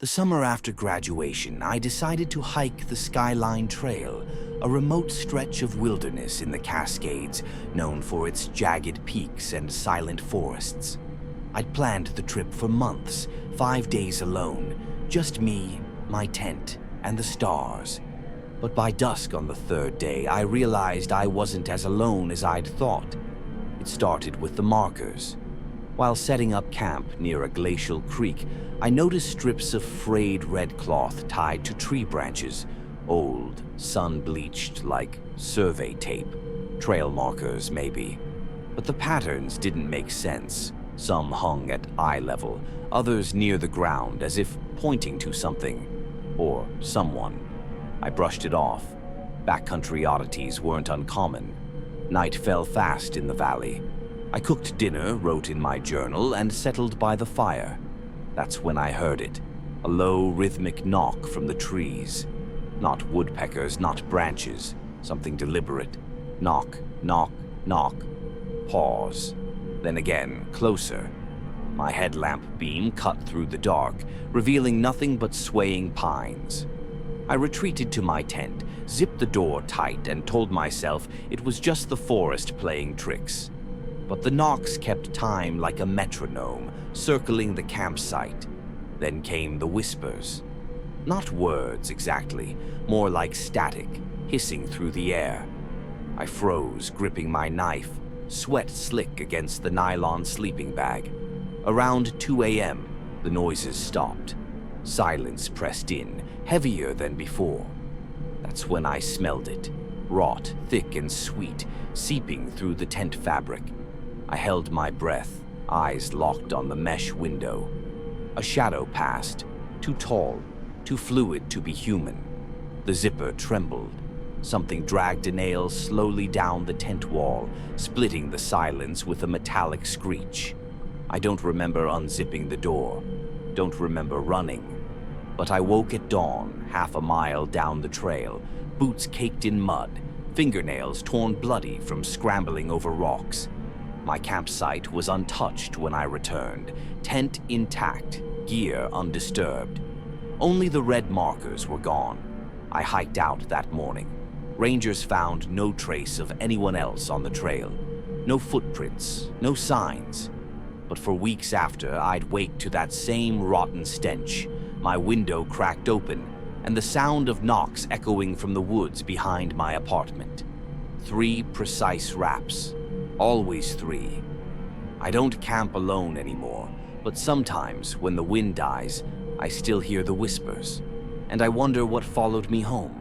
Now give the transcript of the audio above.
The summer after graduation, I decided to hike the Skyline Trail, a remote stretch of wilderness in the Cascades known for its jagged peaks and silent forests. I'd planned the trip for months, 5 days alone, just me, my tent, and the stars. But by dusk on the third day, I realized I wasn't as alone as I'd thought. It started with the markers. While setting up camp near a glacial creek, I noticed strips of frayed red cloth tied to tree branches, old, sun-bleached like survey tape. Trail markers, maybe. But the patterns didn't make sense. Some hung at eye level, others near the ground as if pointing to something or someone. I brushed it off. Backcountry oddities weren't uncommon. Night fell fast in the valley. I cooked dinner, wrote in my journal, and settled by the fire. That's when I heard it. A low, rhythmic knock from the trees. Not woodpeckers, not branches. Something deliberate. Knock, knock, knock. Pause. Then again, closer. My headlamp beam cut through the dark, revealing nothing but swaying pines. I retreated to my tent, zipped the door tight, and told myself it was just the forest playing tricks. But the knocks kept time like a metronome, circling the campsite. Then came the whispers. Not words exactly, more like static, hissing through the air. I froze, gripping my knife, sweat slick against the nylon sleeping bag. Around 2 a.m., the noises stopped. Silence pressed in, heavier than before. That's when I smelled it, wrought, thick and sweet, seeping through the tent fabric. I held my breath, eyes locked on the mesh window. A shadow passed, too tall, too fluid to be human. The zipper trembled. Something dragged a nail slowly down the tent wall, splitting the silence with a metallic screech. I don't remember unzipping the door, don't remember running. But I woke at dawn, half a mile down the trail, boots caked in mud, fingernails torn bloody from scrambling over rocks. My campsite was untouched when I returned, tent intact, gear undisturbed. Only the red markers were gone. I hiked out that morning. Rangers found no trace of anyone else on the trail. No footprints, no signs. But for weeks after, I'd wake to that same rotten stench, my window cracked open, and the sound of knocks echoing from the woods behind my apartment. 3 precise raps. Always 3. I don't camp alone anymore, but sometimes when the wind dies, I still hear the whispers, and I wonder what followed me home.